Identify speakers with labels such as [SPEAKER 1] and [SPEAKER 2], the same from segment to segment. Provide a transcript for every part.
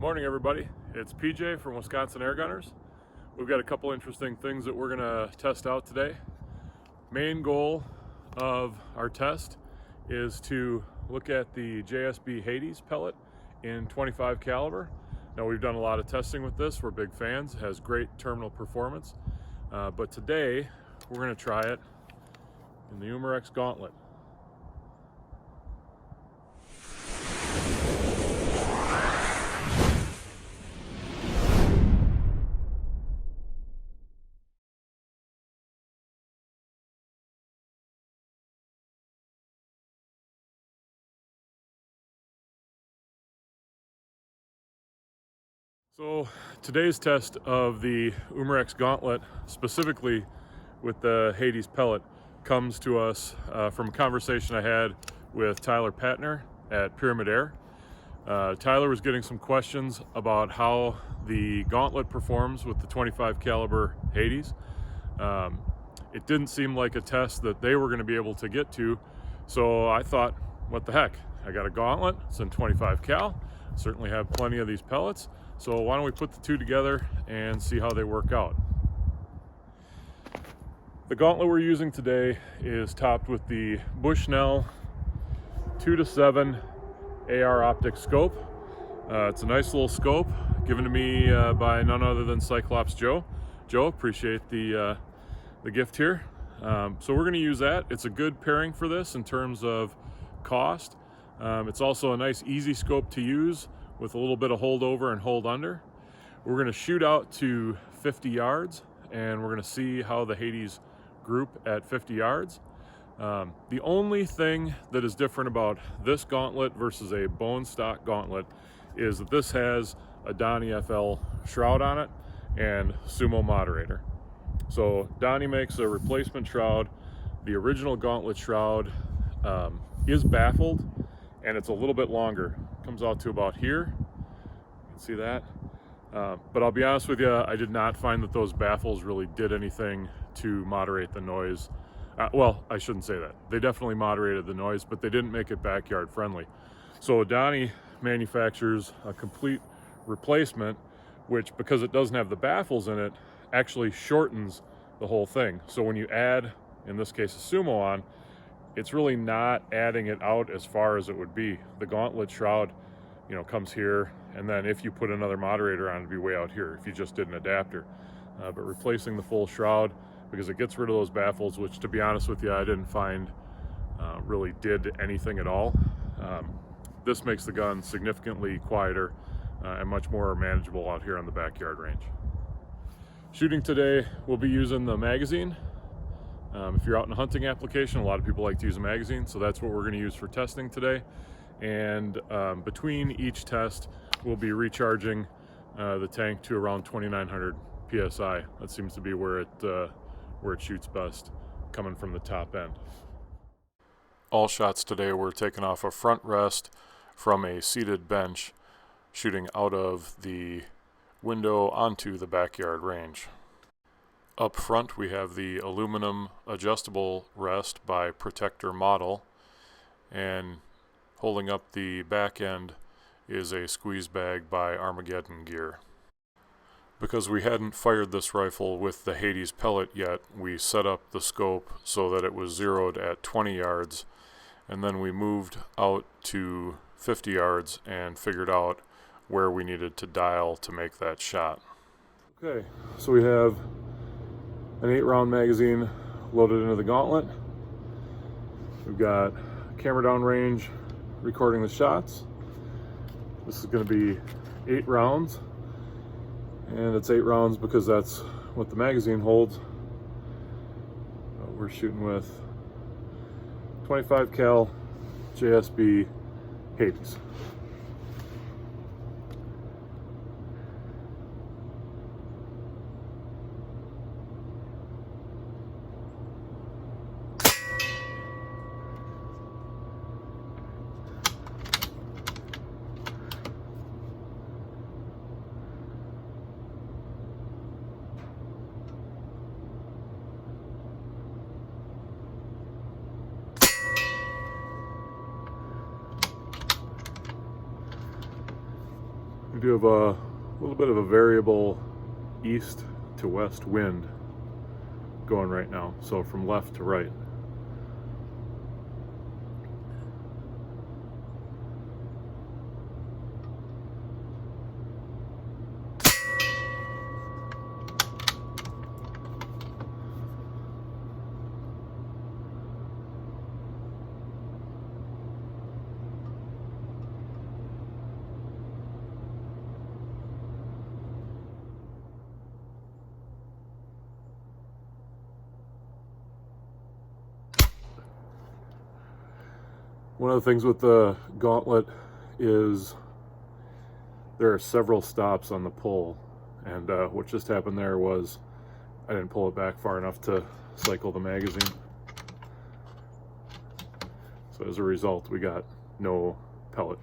[SPEAKER 1] Morning everybody, it's PJ from Wisconsin Air Gunners. We've got a couple interesting things that we're going to test out today. Main goal of our test is to look at the JSB Hades pellet in 25 caliber. Now we've done a lot of testing with this, we're big fans, it has great terminal performance, but today we're going to try it in the Umarex Gauntlet. So today's test of the Umarex Gauntlet, specifically with the Hades pellet, comes to us from a conversation I had with Tyler Patner at Pyramid Air. Tyler was getting some questions about how the Gauntlet performs with the 25 caliber Hades. It didn't seem like a test that they were going to be able to get to, so I thought, what the heck, I got a Gauntlet, it's in 25 cal, certainly have plenty of these pellets. So why don't we put the two together and see how they work out. The Gauntlet we're using today is topped with the Bushnell 2:7 AR optic scope. It's a nice little scope given to me by none other than Cyclops Joe. Joe, appreciate the gift here. So we're going to use that. It's a good pairing for this in terms of cost. It's also a nice easy scope to use with a little bit of hold over and hold under. We're going to shoot out to 50 yards and we're going to see how the Hades group at 50 yards. The only thing that is different about this Gauntlet versus a bone stock Gauntlet is that this has a Donnie FL shroud on it and Sumo moderator. So Donnie makes a replacement shroud. The original Gauntlet shroud is baffled and it's a little bit longer. Comes out to about here. You can see that. But I'll be honest with you, I did not find that those baffles really did anything to moderate the noise. Well, I shouldn't say that. They definitely moderated the noise, but they didn't make it backyard friendly. So Donnie manufactures a complete replacement, which, because it doesn't have the baffles in it, actually shortens the whole thing. So when you add, in this case, a Sumo on, it's really not adding it out as far as it would be. The Gauntlet shroud, comes here, and then if you put another moderator on, it'd be way out here if you just did an adapter. But replacing the full shroud, because it gets rid of those baffles, which, to be honest with you, I didn't find really did anything at all. This makes the gun significantly quieter and much more manageable out here on the backyard range. Shooting today, we'll be using the magazine. If you're out in a hunting application, a lot of people like to use a magazine, so that's what we're going to use for testing today. And between each test, we'll be recharging the tank to around 2,900 PSI. That seems to be where it shoots best, coming from the top end. All shots today were taken off a front rest from a seated bench, shooting out of the window onto the backyard range. Up front we have the aluminum adjustable rest by Protector Model, and holding up the back end is a squeeze bag by Armageddon Gear. Because we hadn't fired this rifle with the Hades pellet yet, we set up the scope so that it was zeroed at 20 yards, and then we moved out to 50 yards and figured out where we needed to dial to make that shot. Okay, so we have an 8-round magazine loaded into the Gauntlet. We've got camera down range recording the shots. This is going to be 8 rounds, and it's 8 rounds because that's what the magazine holds. We're shooting with 25 cal JSB Hades. We do have a little bit of a variable east to west wind going right now, so from left to right. One of the things with the Gauntlet is there are several stops on the pull, and what just happened there was I didn't pull it back far enough to cycle the magazine. So as a result, we got no pellet.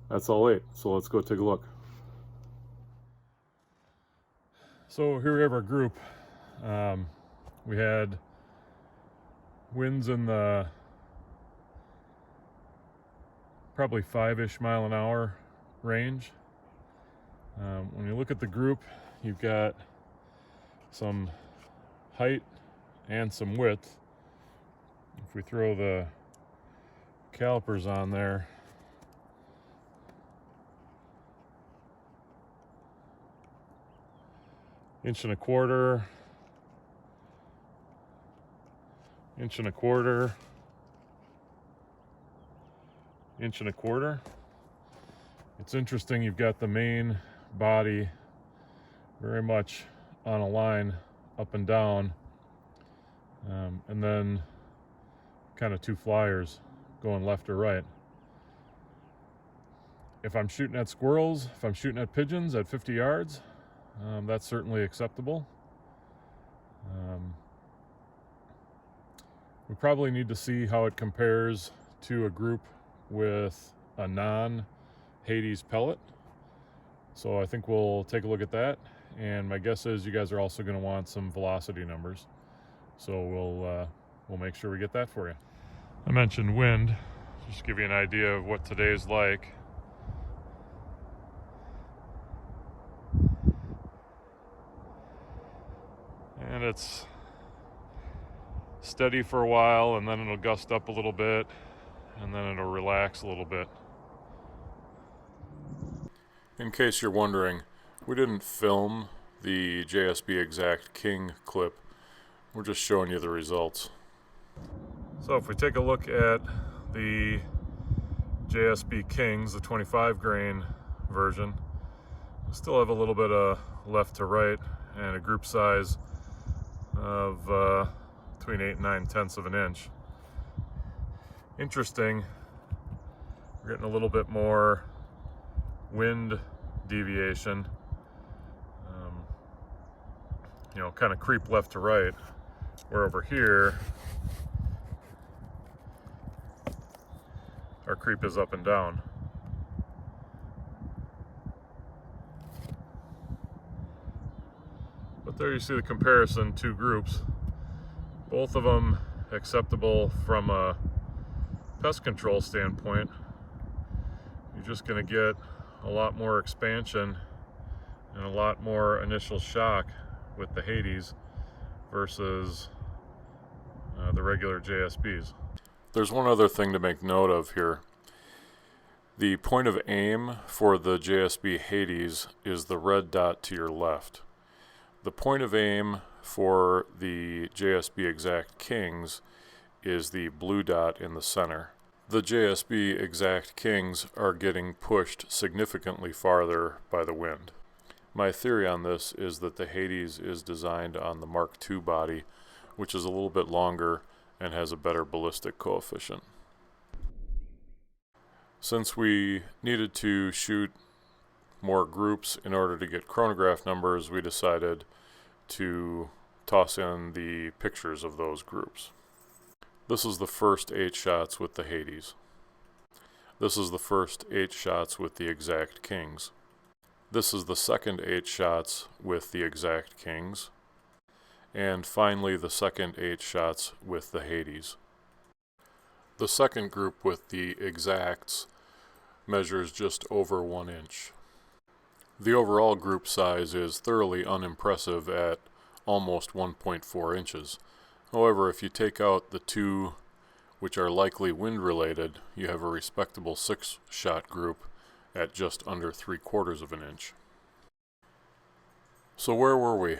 [SPEAKER 1] That's all 8, so let's go take a look. So here we have our group. We had winds in the probably 5-ish mile an hour range. When you look at the group, you've got some height and some width. If we throw the calipers on there, inch and a quarter, inch and a quarter, inch and a quarter. It's interesting, you've got the main body very much on a line up and down, and then kind of 2 flyers going left or right. If I'm shooting at squirrels, if I'm shooting at pigeons at 50 yards, that's certainly acceptable. We probably need to see how it compares to a group with a non-Hades pellet. So I think we'll take a look at that. And my guess is you guys are also going to want some velocity numbers. So we'll make sure we get that for you. I mentioned wind, just to give you an idea of what today's like. And it's steady for a while, and then it'll gust up a little bit, and then it'll relax a little bit. In case you're wondering, we didn't film the JSB Exact King clip. We're just showing you the results. So if we take a look at the JSB Kings, the 25 grain version, we still have a little bit of left to right and a group size of between 8 and 9/10 of an inch. Interesting, we're getting a little bit more wind deviation, you know, kind of creep left to right, where over here our creep is up and down. But there you see the comparison, 2 groups, both of them acceptable from a pest control standpoint. You're just going to get a lot more expansion and a lot more initial shock with the Hades versus the regular JSBs. There's one other thing to make note of here. The point of aim for the JSB Hades is the red dot to your left. The point of aim for the JSB Exact Kings is the blue dot in the center. The JSB Exact Kings are getting pushed significantly farther by the wind. My theory on this is that the Hades is designed on the Mark II body, which is a little bit longer and has a better ballistic coefficient. Since we needed to shoot more groups in order to get chronograph numbers, we decided to toss in the pictures of those groups. This is the first 8 shots with the Hades. This is the first 8 shots with the Exact Kings. This is the second 8 shots with the Exact Kings. And finally the second 8 shots with the Hades. The second group with the Exacts measures just over 1 inch. The overall group size is thoroughly unimpressive at almost 1.4 inches. However, if you take out the 2 which are likely wind related, you have a respectable 6-shot group at just under 3/4 of an inch. So where were we?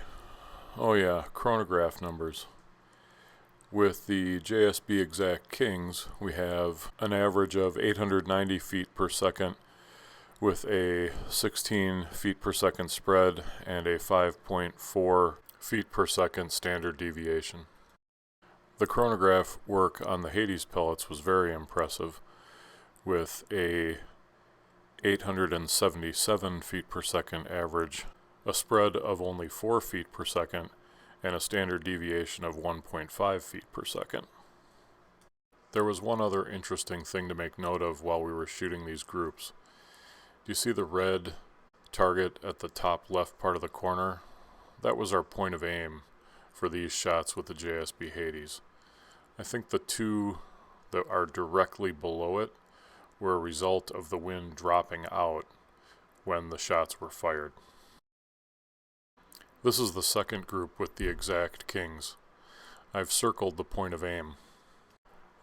[SPEAKER 1] Oh yeah, chronograph numbers. With the JSB Exact Kings, we have an average of 890 feet per second with a 16 feet per second spread and a 5.4 feet per second standard deviation. The chronograph work on the Hades pellets was very impressive, with a 877 feet per second average, a spread of only 4 feet per second, and a standard deviation of 1.5 feet per second. There was one other interesting thing to make note of while we were shooting these groups. Do you see the red target at the top left part of the corner? That was our point of aim for these shots with the JSB Hades. I think the 2 that are directly below it were a result of the wind dropping out when the shots were fired. This is the second group with the Exact Kings. I've circled the point of aim.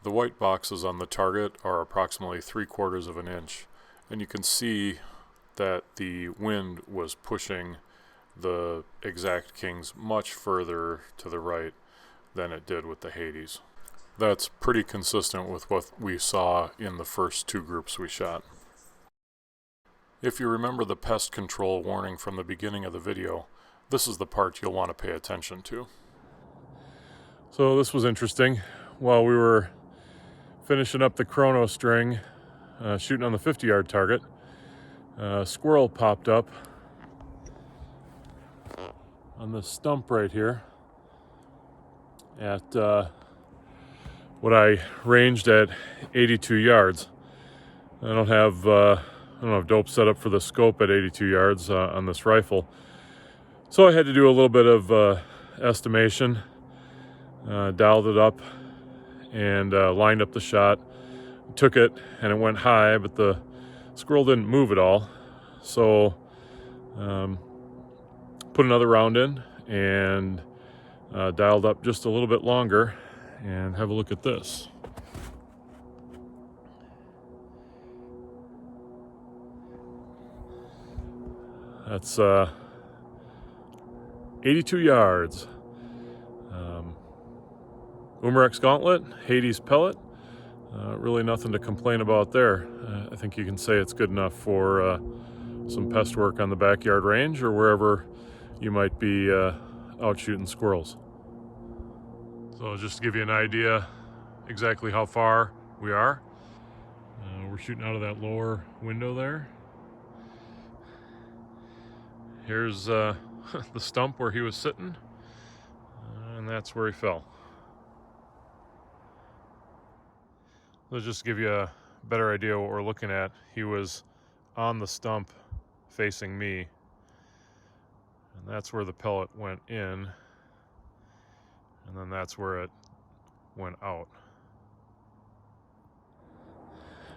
[SPEAKER 1] The white boxes on the target are approximately 3/4 of an inch, and you can see that the wind was pushing the Exact Kings much further to the right than it did with the Hades. That's pretty consistent with what we saw in the first 2 groups we shot. If you remember the pest control warning from the beginning of the video, this is the part you'll want to pay attention to. So this was interesting. While we were finishing up the chrono string, shooting on the 50-yard target, a squirrel popped up on this stump right here at what I ranged at 82 yards. I don't have dope set up for the scope at 82 yards on this rifle. So I had to do a little bit of estimation, dialed it up, and lined up the shot. Took it, and it went high, but the squirrel didn't move at all. So put another round in and dialed up just a little bit longer, and have a look at this. That's 82 yards. Umarex Gauntlet, Hades pellet. Really nothing to complain about there. I think you can say it's good enough for some pest work on the backyard range or wherever you might be out shooting squirrels. So just to give you an idea exactly how far we are, we're shooting out of that lower window there. Here's the stump where he was sitting, and that's where he fell. Let's just give you a better idea what we're looking at. He was on the stump facing me, and that's where the pellet went in, and then that's where it went out.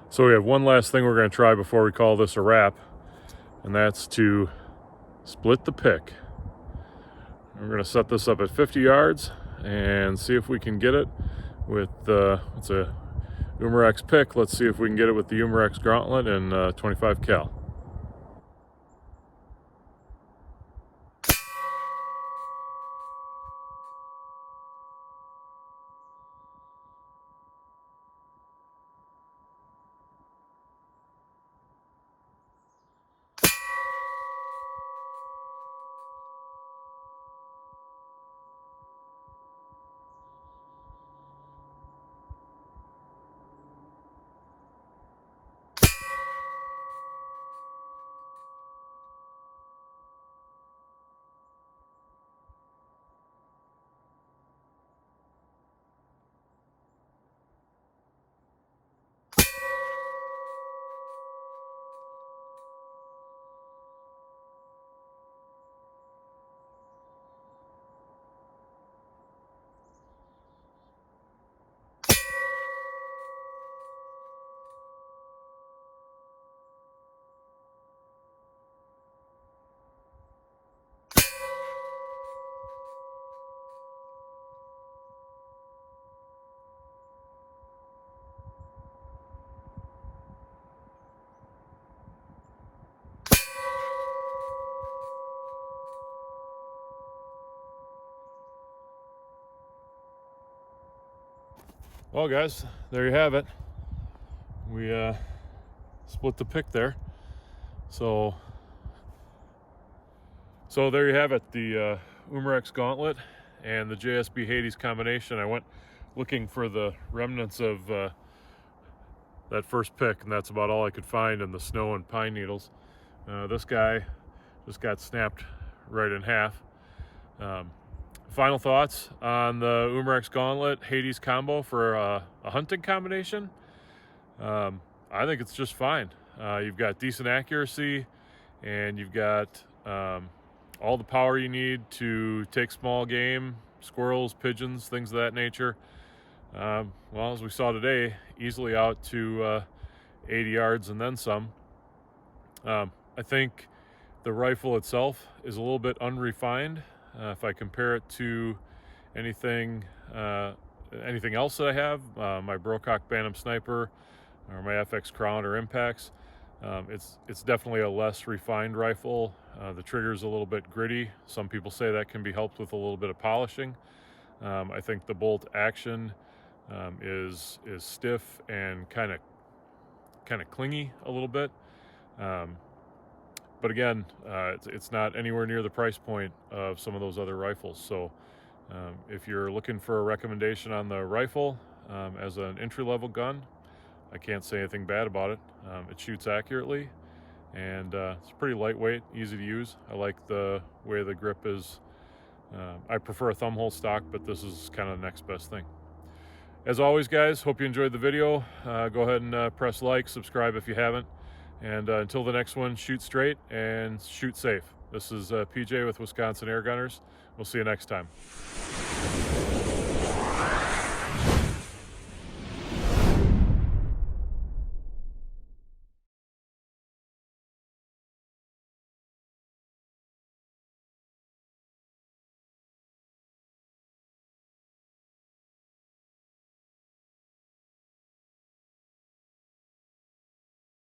[SPEAKER 1] So we have one last thing we're going to try before we call this a wrap, and that's to split the pick We're going to set this up at 50 yards and see if we can get it with it's a Umarex pick. Let's see if we can get it with the Umarex Gauntlet and 25 cal. Well, guys, there you have it. We split the pick there. So there you have it, the Umarex Gauntlet and the JSB Hades combination. I went looking for the remnants of that first pick, and that's about all I could find in the snow and pine needles. This guy just got snapped right in half. Final thoughts on the Umarex Gauntlet Hades combo for a hunting combination. I think it's just fine. You've got decent accuracy, and you've got all the power you need to take small game, squirrels, pigeons, things of that nature. Well, as we saw today, easily out to 80 yards and then some. I think the rifle itself is a little bit unrefined. If I compare it to anything else that I have, my Brocock Bantam Sniper or my FX Crown or Impacts, it's definitely a less refined rifle. The trigger's a little bit gritty. Some people say that can be helped with a little bit of polishing. I think the bolt action is stiff and kind of clingy a little bit. But again, it's not anywhere near the price point of some of those other rifles. So if you're looking for a recommendation on the rifle as an entry-level gun, I can't say anything bad about it. It shoots accurately, and it's pretty lightweight, easy to use. I like the way the grip is. I prefer a thumb hole stock, but this is kind of the next best thing. As always, guys, hope you enjoyed the video. Go ahead and press like, subscribe if you haven't. And until the next one, shoot straight and shoot safe. This is PJ with Wisconsin Air Gunners. We'll see you next time.